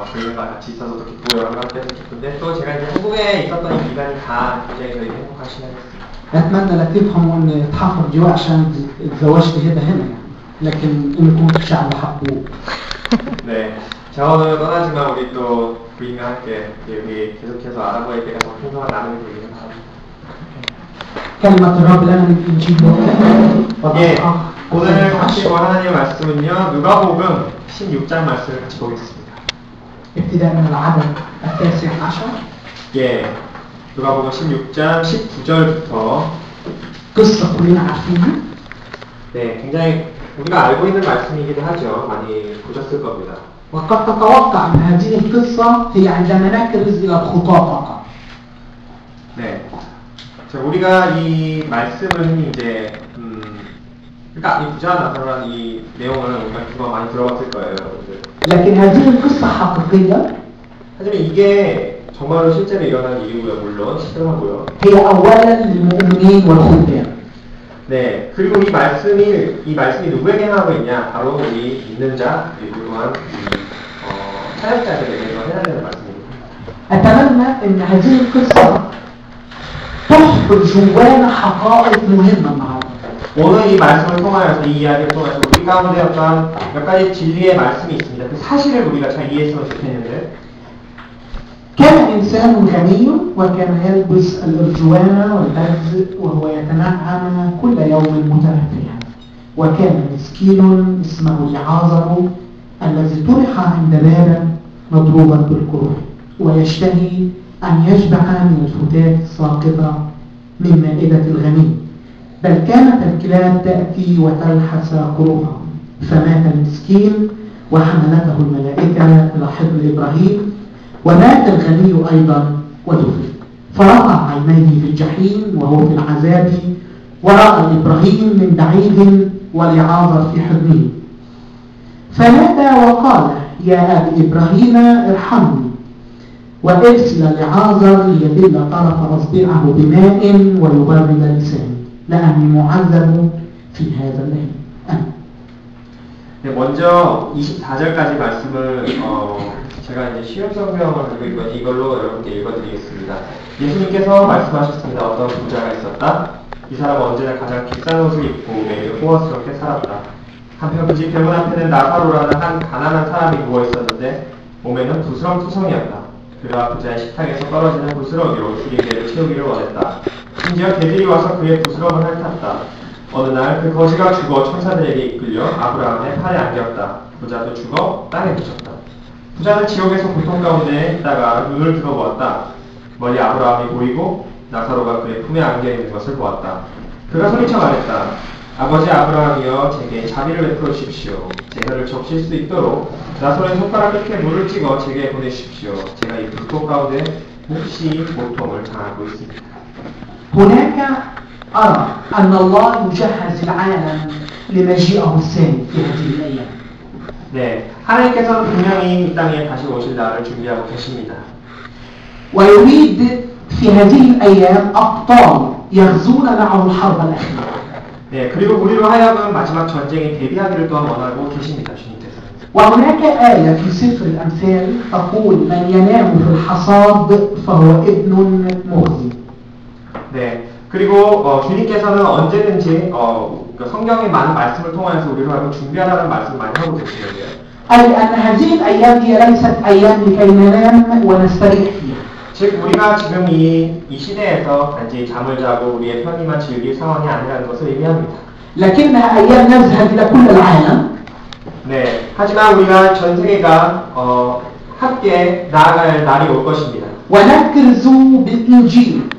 부인과 같이 있어서 또 기쁘고 여러분과 함께 해서 기쁜데 또 제가 이제 한국에 있었던 이 기간이 다 굉장히 저희 행복하시면 أتمنى لا تفهموا إن تحفر جوا عشان تزوجت هنا يعني، لكن إنكم شعب حقوق. 네, 자 오늘 떠나지만 우리 또 부인과 함께 여기 계속해서 아랍어에 대해서 풍성한 나눔이 되기를 바랍니다. كلمة الرب لنا من الإنجيل. 예, 오늘 같이 볼 하나님의 말씀은요 누가복음 16장 말씀을 같이 보겠습니다. ابتداء من العدد 19. 예, 누가복음 16장 19절부터 قصة كلنا عارفينها. 네, 굉장히 우리가 알고 있는 말씀이기도 하죠. 많이 보셨을 겁니다. وقد تتوقع أن هذه القصة هي عندما نكرز إلى الخطاة فقط. 네, 자, 우리가 이 말씀은 이제 그러니까 이 부자 나사로라는 이 내용을 우리가 그거 많이 들어봤을 거예요, 여러분들. لكن هذه القصة حقيقية. 하지만 이게 정말로 실제로 일어난 일이고요, 물론 실존하고요. هي أولا للمؤمنين والخدام. 네, 그리고 이 말씀이 누구에게 하고 있냐? 바로 우리 믿는 자 그리고 또한 사역자들에게 해당되는 말씀입니다. أتمنى أن هذه القصة تحفر جوانا حقائق مهمة النهارده. 오늘 이 말씀을 통하여서 이 이야기를 통해서 우리 가운데 어떤 몇 가지 진리의 말씀이 있습니다. 그 사실을 우리가 잘 이해했으면 좋겠는데. كان إنسان غني وكان يلبس الأرجوانة والبرز وهو يتنعم كل يوم مترفها، وكان مسكين اسمه لعازر الذي طرح عند باب مضروبا بالقروح ويشتهي أن يشبع من الفتات الساقطة من مائدة الغني، بل كانت الكلاب تأتي وتلحس قروحه. فمات المسكين وحملته الملائكة إلى حضن إبراهيم، ومات الغني أيضا ودفن. فرفع عينيه في الجحيم وهو في العذاب، ورأى إبراهيم من بعيد ولعازر في حضنه، فنادى وقال: يا أبي إبراهيم ارحمني وارسل لعازر ليبل طرف أصبعه بماء ويبرد لساني لأني معذب في هذا الليل. 네, 먼저 24절까지 말씀을 제가 이제 쉬운 성경을 가지고 이걸로 여러분께 읽어드리겠습니다. 예수님께서 말씀하셨습니다. 어떤 부자가 있었다. 이 사람은 언제나 가장 비싼 옷을 입고 매일 호화스럽게 살았다. 한편 그 집 대문 앞에는 나사로라는 한 가난한 사람이 누워있었는데 몸에는 부스럼투성이었다. 그가 부자의 식탁에서 떨어지는 부스러기로 주리개를 채우기를 원했다. 심지어 개들이 와서 그의 부스럼을 핥았다. 어느 날 그 거지가 죽어 천사들에게 이끌려 아브라함의 팔에 안겼다. 부자도 죽어 땅에 묻혔다. 부자는 지옥에서 고통 가운데 있다가 눈을 들어보았다. 멀리 아브라함이 보이고 나사로가 그의 품에 안겨 있는 것을 보았다. 그가 소리쳐 말했다. 아버지 아브라함이여 제게 자비를 베풀어 주십시오. 제 혀를 적실 수 있도록 나사로의 손가락 끝에 물을 찍어 제게 보내주십시오. 제가 이 불꽃 가운데 몹시 고통을 당하고 있습니다. هناك أرى أن الله يجهز العالم لمجيئه الثاني في هذه الأيام. 네, 하나님께서는 분명히 이 땅에 다시 오실 날을 준비하고 계십니다. ويريد في هذه الأيام أبطال يغزون معه الحرب الأخيرة. 네, 그리고 우리로 하여금 마지막 전쟁에 대비하기를 또한 원하고 계십니다, 주님께서. وهناك آية في سفر الأمثال تقول من ينام في الحصاد فهو ابن مخزي. 네, 그리고 주님께서는 언제든지 성경의 많은 말씀을 통해서 우리로 하여금 준비하라는 말씀을 많이 하고 계시는데요. أي أن هذه الأيام هي ليست أيام لكي ننام ونستريح فيها. 즉 우리가 지금 이 시대에서 단지 잠을 자고 우리의 편의만 즐길 상황이 아니라는 것을 의미합니다. لكنها أيام نذهب إلى كل العالم. 네, 하지만 우리가 전 세계가 함께 나아갈 날이 올 것입니다. ونكرز بالإنجيل.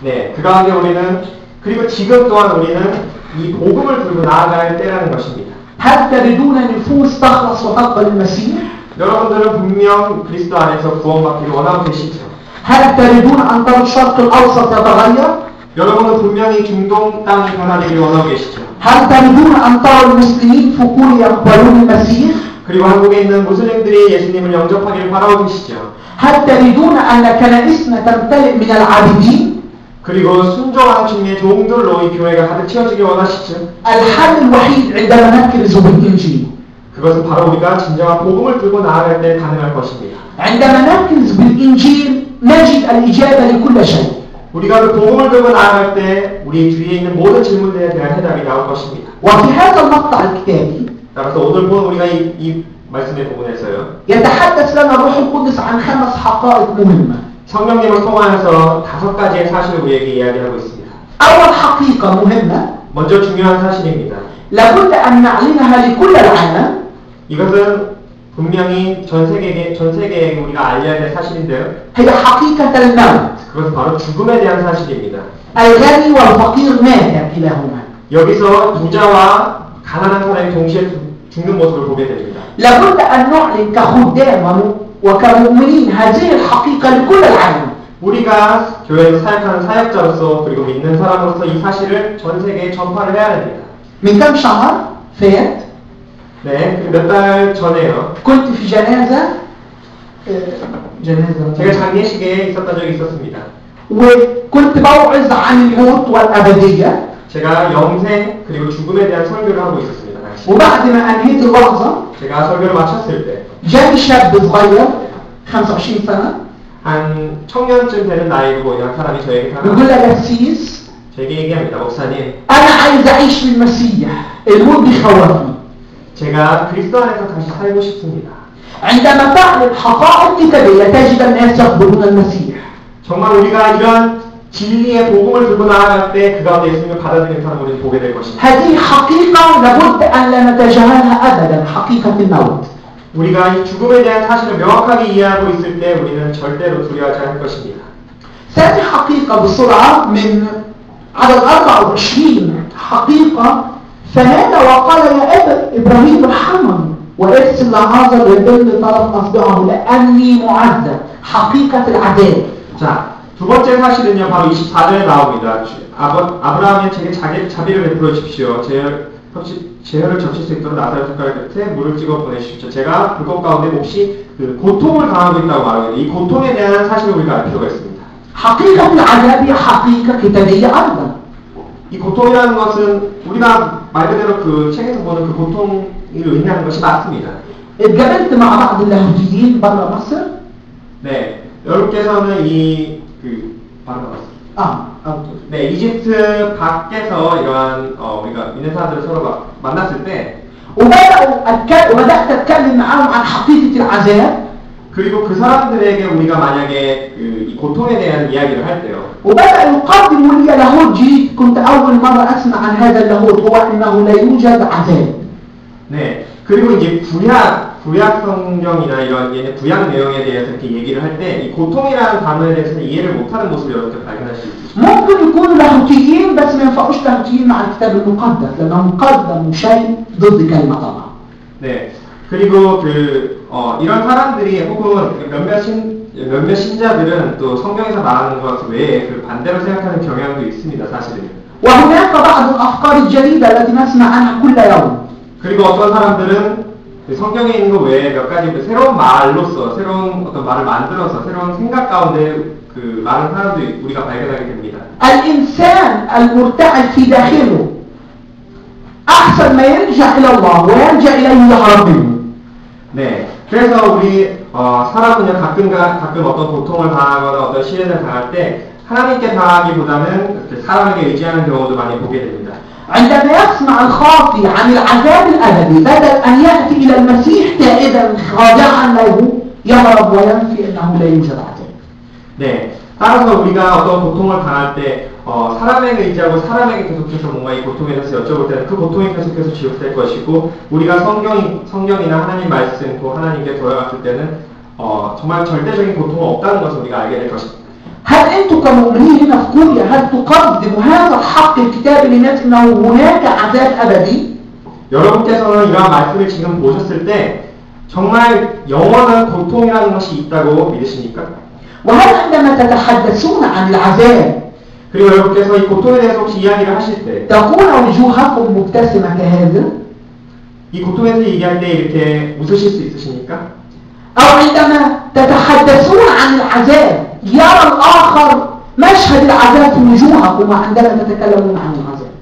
네, 그 가운데 우리는 그리고 지금 또한 우리는 이 복음을 들고 나아갈 때라는 것입니다. هل تريدون نفوس تخلص وتقبل المسيح؟ 여러분들은 분명 그리스도 안에서 구원받기를 원하고 계시죠. هل تريدون أن ترى الشرق الأوسط يتغير؟ 여러분은 분명히 중동 땅이 변화되기를 원하고 계시죠. هل تريدون أن ترى المسلمين في كوريا يقبلون المسيح؟ 그리고 한국에 있는 무슬림들이 예수님을 영접하기를 바라고 계시죠. هل تريدون أن كنائسنا تمتلئ من العابدين؟ 그리고 순종하는 주님의 종들로 이 교회가 가득 채워지길 원하시죠. الحل الوحيد عندما نكرز بالإنجيل. 그것은 바로 우리가 진정한 복음을 들고 나아갈 때 가능할 것입니다. عندما نركز بالإنجيل نجد الإجابة لكل شيء. 우리가 그 복음을 들고 나아갈 때 우리 주위에 있는 모든 질문들에 대한 해답이 나올 것입니다. وفي هذا المقطع الكتابي 따라서 오늘 본 우리가 이 말씀의 부분에서요. يتحدث لنا الروح القدس عن 5 حقائق مهمة. 성령님을 통하여서 5가지의 사실을 우리에게 이야기하고 있습니다. أول حقيقة مهمة 먼저 중요한 사실입니다. لابد أن نعلنها لكل العالم. 이것은 분명히 전 세계에 우리가 알려야 될 사실인데요. هي حقيقة الموت. 그것은 바로 죽음에 대한 사실입니다. الغني والفقير مات كلاهما. 여기서 부자와 가난한 사람이 동시에 죽는 모습을 보게 됩니다. لابد أن نعلن كخدام وكمؤمنين هذه الحقيقة لكل العالم. 우리가 교회에서 사역하는 사역자로서 그리고 믿는 사람으로서 이 사실을 전 세계에 전파를 해야 됩니다. من كم شهر فات 네, 몇 달 전에요. كنت في جنازة 제가 장례식에 있었던 적이 있었습니다. وكنت بوعظ عن الموت والأبدية. 제가 영생 그리고 죽음에 대한 설교를 하고 있었습니다. 당시. وبعد ما أنهيت الوعظة 제가 설교를 마쳤을 때 جاني شاب صغير 25 سنة 한 청년쯤 되는 나이로 이런 사람이 저에게 يقول 다가와서 لي قسيس 제게 얘기합니다. 목사님, أنا عايز أعيش بالمسيح الموت بيخوفني. 제가 그리스도 안에서 다시 살고 싶습니다. عندما تعلن حقائق كتابية تجد الناس يقبلون المسيح. 정말 우리가 이런 진리의 복음을 들고 나아갈 때 그 가운데 예수님을 받아들이는 사람을 우리는 보게 될 것입니다. هذه حقيقة لابد أن لا نتجاهلها أبدا. حقيقة الموت. 우리가 이 죽음에 대한 사실을 명확하게 이해하고 있을 때 우리는 절대로 두려워하지 않을 것입니다. ثاني حقيقة بسرعة من عدد 24 حقيقة فنادى وقال يا إبراهيم ارحمني وارسل لعازر يدل طرف أصبعه لأني معذب. حقيقة العذاب. 자, 두 번째 사실은요, 바로 24절에 나옵니다. 아브라함이 제게 자비를 베풀어 주십시오. 제혈을 적실 수 있도록 나사렛 숟가락 끝에 물을 찍어 보내주십시오. 제가 불꽃 가운데 몹시 그 고통을 당하고 있다고 말하거든요. 이 고통에 대한 사실을 우리가 알 필요가 있습니다. حقيقة العذاب حقيقة كتابية أيضا. 이 고통이라는 것은 우리가 말 그대로 그 책에서 보는 그 고통을 의미하는 것이 맞습니다. اتقابلت مع بعض اللاهوتيين برا مصر. 네, 여러분께서는 네, 이집트 밖에서 이러한 우리가 믿는 사람들을 서로 만났을 때 وبدأت أتكلم معهم عن حقيقة العذاب. 그리고 그 사람들에게 우리가 만약에 이 고통에 대한 이야기를 할 때요. وبدأ يقدموا لي لاهوت جديد. كنت أول مرة أسمع عن هذا اللاهوت هو أنه لا يوجد عذاب. 네, 그리고 이제 구약 성경이나 이런 구약 내용에 대해서 이렇게 얘기를 할 때 이 고통이라는 단어에 대해서는 이해를 못하는 모습을 여러분들 발견할 수 있으십니다. ممكن يكونوا لاهوتيين بس ما ينفعوش لاهوتيين مع الكتاب المقدس لأنهم قدموا شيء ضد كلمة الله. 네, 그리고 이런 사람들이 혹은 몇몇 신자들은 또 성경에서 말하는 것 외에 그 반대로 생각하는 경향도 있습니다, 사실은. وهناك بعض الأفكار الجديدة التي نسمع عنها كل يوم. 그리고 어떤 사람들은 성경에 있는 것 외에 몇 가지 새로운 말로서 새로운 어떤 말을 만들어서 새로운 생각 가운데 그 많은 사람들이 우리가 발견하게 됩니다. الإنسان المرتعد في داخله أحسن ما يرجع إلى الله ويرجع إليه يهرب منه. 네, 그래서 우리 사람은요 가끔 어떤 고통을 당하거나 어떤 시련을 당할 때 하나님께 당하기보다는 사람에게 의지하는 경우도 많이 보게 됩니다. عندما يسمع الخاطي عن العذاب الأبدي بدل أن يأتي إلى المسيح تائبا خاضعا له يهرب وينفي أنه لا يوجد عذاب. 네, 따라서 우리가 어떤 고통을 당할 때 사람에게 의지하고 사람에게 계속해서 뭔가 이 고통에 대해서 여쭤볼 때는 그 고통이 계속해서 지속될 것이고 우리가 성경이나 하나님 말씀 또 하나님께 돌아갔을 때는 정말 절대적인 고통은 없다는 것을 우리가 알게 될 것입니다. هل أنتم كمؤمنين هنا في كوريا هل تقدموا هذا الحق الكتابي للناس أنه هناك عذاب أبدي؟ 여러분께서는 이러한 말씀을 지금 보셨을 때 정말 영원한 고통이라는 것이 있다고 믿으십니까? وهل عندما تتحدثون عن العذاب 그리고 여러분께서 이 고통에 대해서 혹시 이야기를 하실 때 تكون وجوهكم مبتسمة كهذا؟ 이 고통에 대해서 얘기할 때 이렇게 웃으실 수 있으십니까? أو عندما تتحدثون عن العذاب يرى الآخر مشهد العذاب في وجوهكم عندما تتكلمون عن العذاب.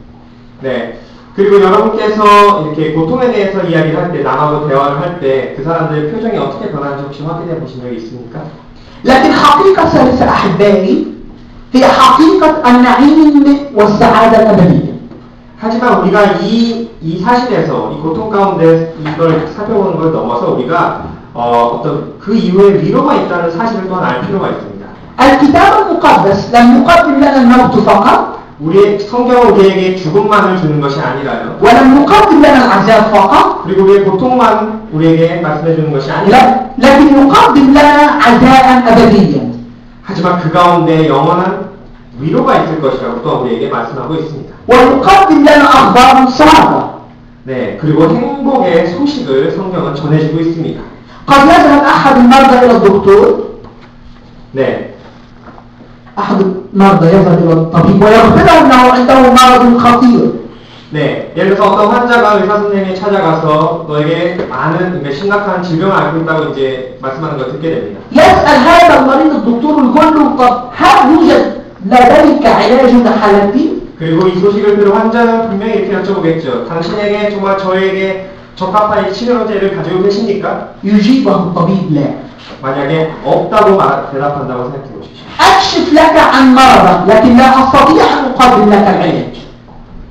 네, 그리고 여러분께서 이렇게 고통에 대해서 이야기를 할 때, 남하고 대화를 할 때 그 사람들의 표정이 어떻게 변하는지 혹시 확인해 보신 적이 있습니까? لكن حقيقة ثالثة أحبائي هي حقيقة النعيم والسعادة الأبدية. 하지만 우리가 이 사실에서, 이 고통 가운데 이걸 살펴보는 걸 넘어서 우리가 어떤 그 이후에 위로가 있다는 사실을 또한 알 필요가 있습니다. الكتاب المقدس لم يقدم لنا الموت فقط 우리의 성경은 우리에게 죽음만을 주는 것이 아니라요. ولم يقدم لنا العذاب فقط 그리고 우리의 고통만 우리에게 말씀해 주는 것이 아니라 لكن يقدم لنا عزاء أبديا. 하지만 그 가운데 영원한 위로가 있을 것이라고 또 우리에게 말씀하고 있습니다. ويقدم لنا أخبار سارة. 네, 그리고 행복의 소식을 성경은 전해주고 있습니다. قد يذهب أحد المرضى إلى الدكتور. 네, أحد المرضى يذهب إلى الطبيب ويخبره أنه عنده مرض خطير. 네, 예를 들어서 어떤 환자가 의사 선생님이 찾아가서 너에게 많은 심각한 질병을 앓고 있다고 이제 말씀하는 걸 듣게 됩니다. يسأل هذا المريض الدكتور ويقول له طب هل يوجد لديك علاج لحالتي؟ 그리고 이 소식을 들은 환자는 분명히 이렇게 여쭤보겠죠. 당신에게 정말 저에게 적합한 치료제를 가지고 계십니까? يجيبه الطبيب لا. 만약에 없다고 대답한다고 생각해 보십시오. أكشف لك عن مرضك لكن لا أستطيع أن أقدم لك العلاج.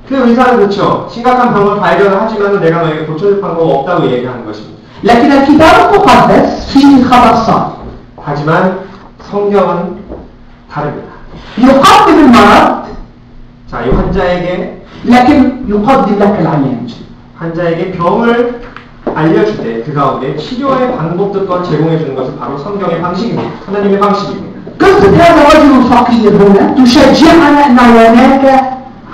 그 의사는 그렇죠. 심각한 병을 발견을 하지만 내가 너에게 고쳐줄 방법 없다고 얘기하는 것입니다. لكن الكتاب المقدس فيه خبر صادق. 하지만 성경은 다릅니다. يقدم المرض 자, 이 환자에게 لكن يقدم لك العلاج. 환자에게 병을 알려줄 때 그 가운데 치료의 방법도 또한 제공해 주는 것은 바로 성경의 방식입니다. 하나님의 방식입니다. قصة هذا الرجل الفقير هنا تشجعنا أن هناك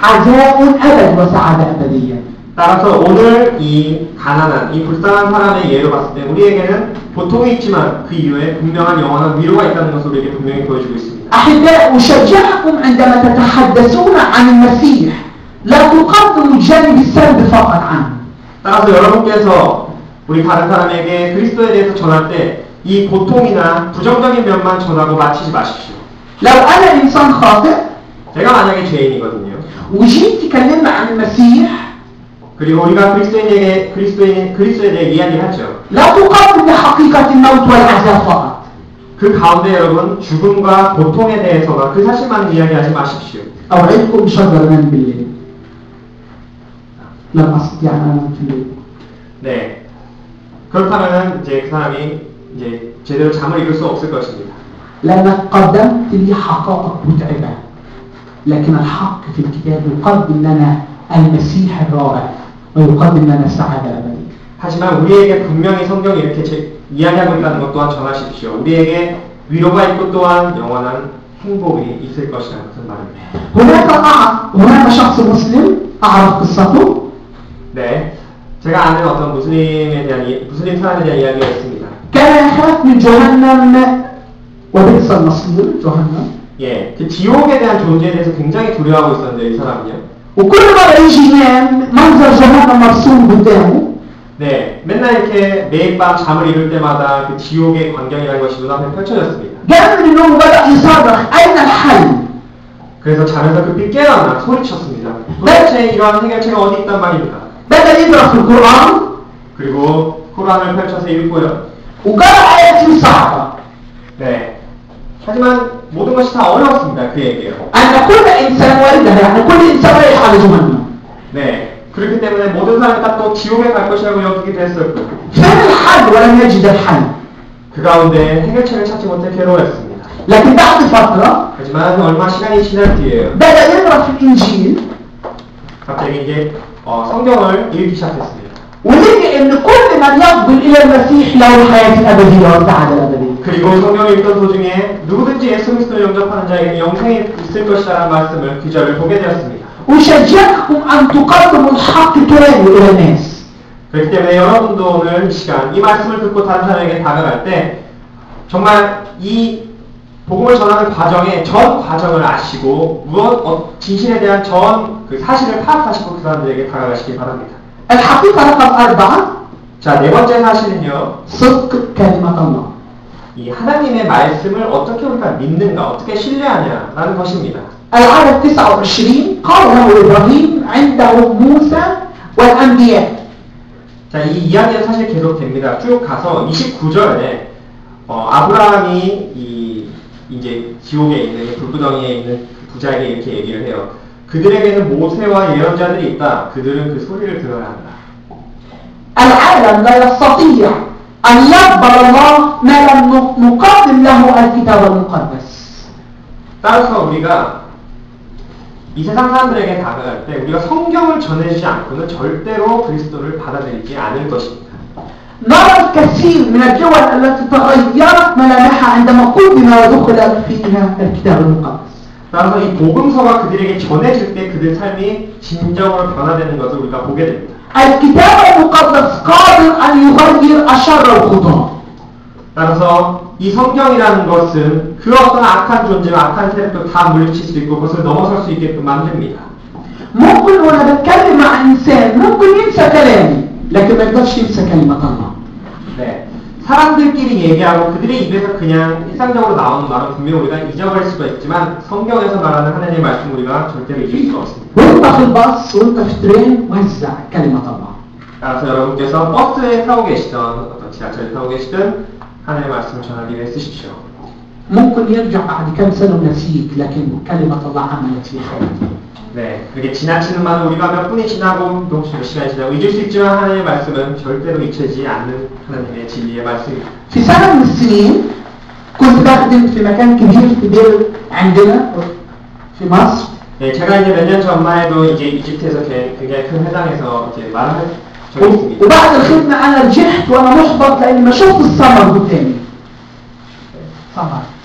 عزاء أبد وسعادة أبدية. 따라서 오늘 이 가난한, 이 불쌍한 사람의 예를 봤을 때 우리에게는 고통이 있지만 그 이후에 분명한 영원한 위로가 있다는 것을 우리에게 분명히 보여주고 있습니다. أحباء أشجعكم عندما تتحدثون عن المسيح لا تقدموا الجانب السلبي فقط عنه. 따라서 여러분께서 우리 다른 사람에게 그리스도에 대해서 전할 때 이 고통이나 부정적인 면만 전하고 마치지 마십시오. لو أنا إنسان خاطئ 제가 만약에 죄인이거든요. وجيت تكلمنا عن المسيح 그리고 우리가 그리스도에 대해 이야기를 하죠. لا تقدم لحقيقة الموت والعذاب فقط. 그 가운데 여러분 죽음과 고통에 대해서만 그 사실만 이야기하지 마십시오. أوعدكم مش هقدر أنام بالليل. لم أستطيع أن أنام في الليل. 네. 그렇다면은 이제 그 사람이 이제 제대로 잠을 이룰 수 없을 것입니다. لأنك قدمت لي حقائق متعبة. لكن الحق في الكتاب يقدم لنا المسيح الرائع ويقدم لنا السعادة الأبدية. 하지만 우리에게 분명히 성경이 이렇게 이야기하고 있다는 것 또한 전하십시오. 우리에게 위로가 있고 또한 영원한 행복이 있을 것이라는 것은 말입니다. هناك شخص مسلم أعرف قصته. 네, 제가 아는 어떤 무슬림 사람에 대한 이야기가 있습니다. كان يخاف من جهنم وبئس المصير جهنم. 예, 그 지옥에 대한 존재에 대해서 굉장히 두려워하고 있었는데 이 사람은요. وكل مرة يجي ينام منظر جهنم مرسوم قدامه. 네, 맨날 이렇게 매일 밤 잠을 이룰 때마다 그 지옥의 광경이라는 것이 눈앞에 펼쳐졌습니다. قام من النوم وبدأ يصرخ أين الحل؟ 그래서 잠에서 급히 깨어나 소리쳤습니다. 도대체 이러한 해결책은 어디 있단 말입니까? بدأ يقرأ في القرآن 그리고 코란을 펼쳐서 읽고요. وقرأ آيات صعبة. 네. 하지만 모든 것이 다 어려웠습니다. 그에게요. أن كل إنسان واردها يعني كل إنسان رايح على جهنم. 네. 그렇기 때문에 모든 사람이 다 또 지옥에 갈 것이라고 여기기도 했었고. فين الحل ولم يجد الحل. 그 가운데 해결책을 찾지 못해 괴로워했습니다. لكن بعد فترة 하지만 얼마 시간이 지난 뒤에요. بدأ يقرأ في الإنجيل 갑자기 이제 성경을 읽기 시작했습니다. ولقي أن كل من يقبل إلى المسيح له الحياة الأبدية والسعادة الأبدية. 그리고 성경을 읽던 도중에 누구든지 예수 그리스도를 영접하는 자에게 영생이 있을 것이라는 말씀을 귀절을 보게 되었습니다. أشجعكم أن تقدموا الحق كامل إلى الناس. 그렇기 때문에 여러분도 오늘 이 시간 이 말씀을 듣고 다른 사람에게 다가갈 때 정말 이 복음을 전하는 과정에 전 과정을 아시고 진실에 대한 그 사실을 파악하시고 그 사람들에게 다가가시기 바랍니다. الحقيقة رقم 4 자, 네 번째 사실은요. صدق كلمة الله. 이 하나님의 말씀을 어떻게 우리가 믿는가, 어떻게 신뢰하냐라는 것입니다. العدد 29 قال له إبراهيم عنده موسى والأنبياء. 자, 이 이야기는 사실 계속됩니다. 쭉 가서 29절에 아브라함이 이제 지옥에 있는 불구덩이에 있는 부자에게 이렇게 얘기를 해요. 그들에게는 모세와 예언자들이 있다. 그들은 그 소리를 들어야 한다. العالم لا يستطيع أن يقبل الله ما لم نقدم له الكتاب المقدس. 따라서 우리가 이 세상 사람들에게 다가갈 때 우리가 성경을 전해주지 않고는 절대로 그리스도를 받아들이지 않을 것입니다. نرى الكثير من الدول التي تغيرت ملامحها عندما قدم ودخل فيها الكتاب المقدس. 따라서 이 복음서가 그들에게 전해질 때 그들 삶이 진정으로 변화되는 것을 우리가 보게 됩니다. الكتاب المقدس قادر أن يغير أشر الخطاة. 따라서 이 성경이라는 것은 그 어떤 악한 존재와 악한 세력도 다 물리칠 수 있고 그것을 넘어설 수 있게끔 만듭니다. ممكن وأنا بتكلم مع إنسان ممكن ينسى كلامي لكن ما يقدرش ينسى كلمة الله. 네, 사람들끼리 얘기하고 그들의 입에서 그냥 일상적으로 나오는 말은 분명 우리가 잊어버릴 수가 있지만 성경에서 말하는 하나님의 말씀 우리가 절대로 잊을 수가 없습니다. وأنت في الباص وأنت في الترين وزع كلمة الله. 따라서 여러분께서 버스에 타고 계시던 어떤 지하철에 타고 계시든 하나님의 말씀을 전하기 위해 쓰십시오. ممكن يرجع بعد كم سنة ونسيك لكن كلمة الله عملت في حياتي. 네, 그게 지나치는 만은 우리가 몇 분이 지나고 몇 시간이 지나고 잊을 수 있지만 하나님의 말씀은 절대로 잊혀지지 않는 하나님의 진리의 말씀입니다. في سنة من السنين كنت بخدم في مكان كبير في دير عندنا في مصر. 네, 제가 이제 몇 년 전만 해도 이제 이집트에서 굉장히 큰 회당에서 이제 말을 적이 있습니다. وبعد الخدمة أنا رجعت وأنا محبط لأني ما شفت الثمر قدامي. ثمر.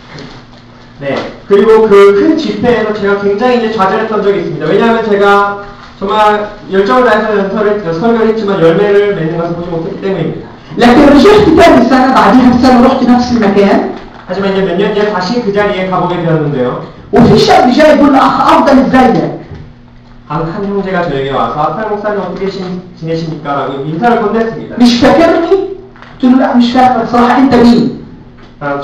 네, 그리고 그 큰 집회에서 제가 굉장히 이제 좌절했던 적이 있습니다. 왜냐하면 제가 정말 열정을 다해서 설교를 했지만 열매를 맺는 것을 보지 못했기 때문입니다. لكن رجعت ثاني سنة بعدها بسنة رحت نفس المكان. 하지만 이제 몇 년 뒤에 다시 그 자리에 가보게 되었는데요. وفي شاب جاي يقول له أخ أفضل إزيك. 한 형제가 저에게 와서 아탈 목사님 어떻게 지내십니까? 라고 인사를 건넸습니다. مش فاكرني؟ قلت له لا مش فاكرك صراحة أنت مين؟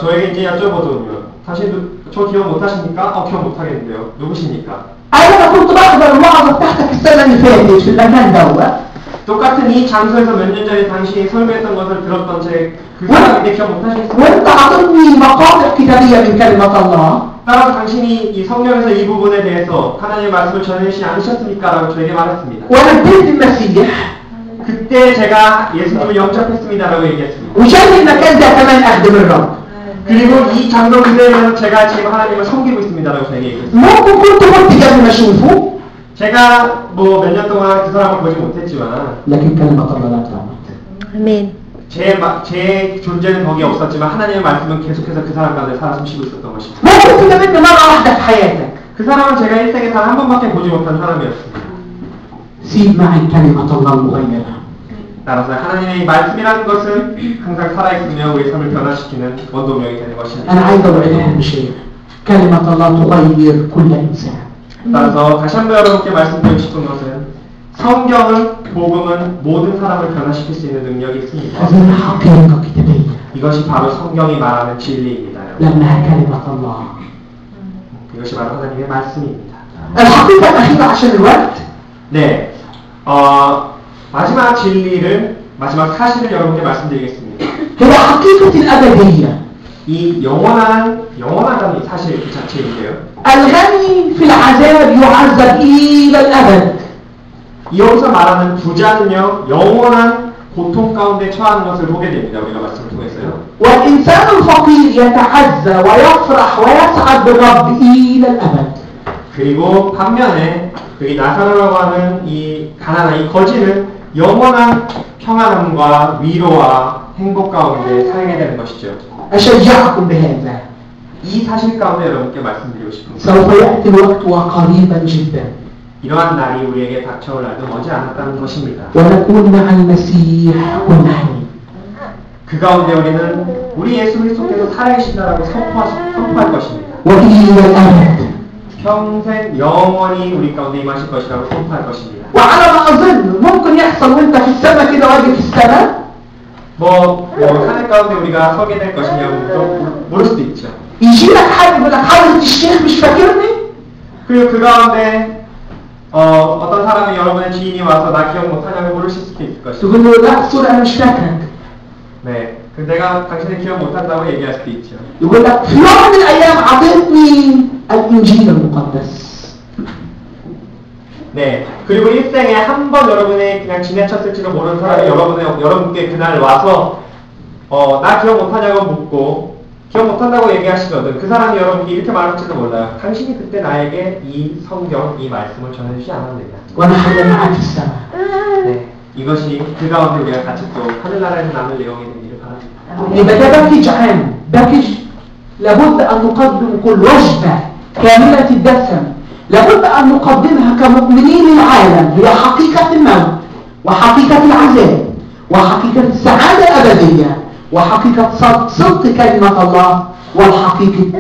저에게 이제 여쭤보더군요. 당신 저 기억 못하십니까? 기억 못하겠는데요. 누구십니까? أنا كنت بحضر الوعظة بتاعتك السنة اللي فاتت في المكان دوت. 똑같은 이 장소에서 몇 년 전에 당신이 설교했던 것을 들었던 그 사람인데 기억 못하시겠습니까? وأنت أعطتني مقاطع كتابية من كلمة الله. 따라서 당신이 이 성경에서 이 부분에 대해서 하나님의 말씀을 전해주시지 않으셨습니까? 라고 저에게 말했습니다. وأنا بديت المسيح. 그때 제가 예수님을 영접했습니다. 라고 얘기했습니다. وجاي المكان ده كمان أخدم الرب. 그리고 이 장소 그대로 제가 지금 하나님을 섬기고 있습니다. 라고 저에게 얘기했습니다. ممكن كنت قلت قبل ما أشوفه. 제가 뭐 몇 년 동안 그 사람을 보지 못했지만 لكن كلمة الله لا تعمل. 아멘. 제 존재는 거기 없었지만 하나님의 말씀은 계속해서 그 사람 가운데 살아 숨쉬고 있었던 것입니다. ممكن تقابلني مرة واحدة في حياتك. 그 사람은 제가 일생에 단 한 번밖에 보지 못한 사람이었습니다. سيب معي كلمة الله المغيرة. 따라서 하나님의 이 말씀이라는 것은 항상 살아있으며 우리 삶을 변화시키는 원동력이 되는 것입니다. أنا عايز أوعدكم بشيء. كلمة الله تغير كل إنسان. 따라서 다시 한번 여러분께 말씀드리고 싶은 것은 성경은, 복음은 모든 사람을 변화시킬 수 있는 능력이 있습니다. هذه حقيقة كتابية. 이것이 바로 성경이 말하는 진리입니다. لأنها كلمة الله. 이것이 바로 하나님의 말씀입니다. الحقيقة الأخيرة عشان الوقت. 네, 마지막 진리를, 마지막 사실을 여러분께 말씀드리겠습니다. هي حقيقة الأبدية. 이 영원하다는 사실 그 자체인데요. الغني في العذاب يعذب إلى الأبد. 여기서 말하는 부자는요, 영원한 고통 가운데 처하는 것을 보게 됩니다. 우리가 말씀을 통해서요. والإنسان الفقير يتعزى ويفرح ويسعد بالرب إلى الأبد. 그리고 반면에 여기 나사로라고 하는 이 가난한 이 거지는 영원한 평안함과 위로와 행복 가운데 살게 되는 것이죠. أشجعكم بهذا. 이 사실 가운데 여러분께 말씀드리고 싶습니다. سوف يأتي الوقت وقريبا جدا. 이러한 날이 우리에게 닥쳐올 날도 머지 않았다는 것입니다. ونكون مع المسيح كل حين. 그 가운데 우리는 우리 예수 그리스도께서 살아계신다라고 선포할 것입니다. وإلى الأبد. 평생 영원히 우리 가운데 임하실 것이라고 선포할 것입니다. وعلى ما أظن ممكن يحصل وأنت في السماء كده واقف في السماء. 하늘 가운데 우리가 서게 될 것이냐고 모를 수도 있죠. يجي لك حد يقول لك حضرة الشيخ مش فاكرني؟ 그리고 그 가운데 어떤 사람이 여러분의 지인이 와서 나 기억 못하냐고 물으실 수도 있을 것이고 تقول له لا أصل أنا مش فاكرك. 네, 그 내가 당신을 기억 못한다고 얘기할 수도 있죠. يقول لك في يوم من الأيام أعطيتني الإنجيل المقدس. 네, 그리고 일생에 한 번 여러분이 그냥 지나쳤을지도 모르는 사람이 여러분께 그날 와서 나 기억 못하냐고 묻고 기억 못한다고 얘기하시거든. 그 사람이 여러분께 이렇게 말할지도 몰라요. 당신이 그때 나에게 이 성경, 이 말씀을 전해주지 않았느냐. ونحن معك في السماء. 네, 이것이 그 가운데 우리가 같이 또 하늘나라에서 남을 내용이 되기를 바랍니다. إذا ده باكج عام باكج لابد أن نقدم كل وجبة كاملة الدسم لابد أن نقدمها كمؤمنين العالم هي حقيقة الموت وحقيقة العذاب وحقيقة السعادة الأبدية وحقيقة صدق كلمة الله والحقيقة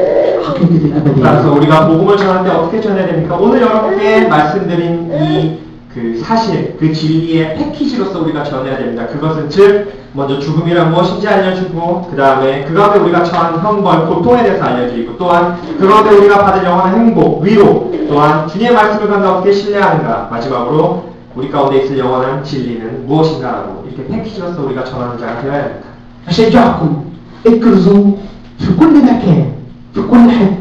그래서 الأبدية. 우리가 복음을 전하는데 어떻게 전해야 됩니까? 오늘 여러분께 말씀드린 이 그 사실, 그 진리의 패키지로서 우리가 전해야 됩니다. 그것은 즉 먼저 죽음이란 무엇인지 알려주고 그 다음에 그 가운데 우리가 처한 형벌, 고통에 대해서 알려주고 또한 그 가운데 우리가 받을 영원한 행복, 위로 또한 주님의 말씀을 가운데 어떻게 신뢰하는가 마지막으로 우리 가운데 있을 영원한 진리는 무엇인가라고 이렇게 패키지로서 우리가 전하는 자가 되어야 합니다. أشجعكم اكرزوا في كل مكان في كل حتة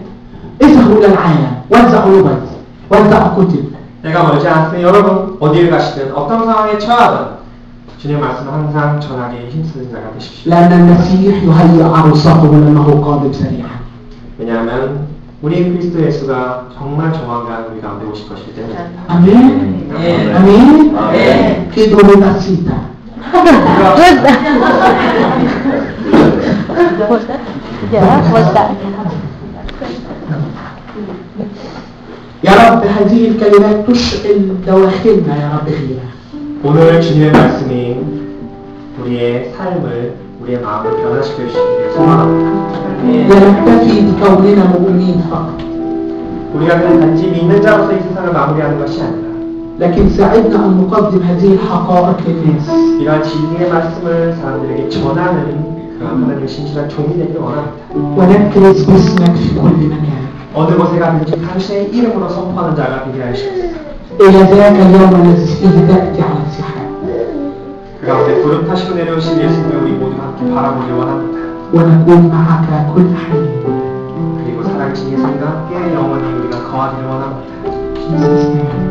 اذهبوا إلى العالم وزعوا لغز وزعوا كتب. 때가 멀지 않으니 여러분 어디를 가시든 어떤 상황에 처하든 주님의 말씀을 항상 전하기 힘쓰는 자가 되십시오. لأن المسيح يهيئ عروسته لأنه قادم سريعا. 왜냐하면 우리 그리스도 예수가 정말 조만간 우리 가운데 오실 것이기 때문에 أمين أمين كده بسيطة. يا رب هذه الكلمات تشعل دواخلنا يا رب فيها. 오늘 주님의 말씀이 우리의 삶을 우리의 마음을 변화시켜 주시기 위해 소망합니다. لا نكتفي بكوننا مؤمنين فقط 우리가 그냥 단지 믿는 자로서 이 세상을 마무리하는 것이 아니라 لكن ساعدنا أن نقدم هذه الحقائق للناس. 이러한 진리의 말씀을 사람들에게 전하는 그 하나님의 신실한 종이 되길 원합니다. ونكرز باسمك في كل مكان. 어느 곳에 가든지 당신의 이름으로 선포하는 자가 되게 하시옵소서. إلى ذاك اليوم الذي فيه تأتي على السحاب 그 가운데 구름 타시고 내려오신 예수님을 우리 모두 함께 바라보길 원합니다. ونكون معك كل حين. 그리고 살아계신 예수님과 함께 영원히 우리가 거하기를 원합니다. Jesus' name.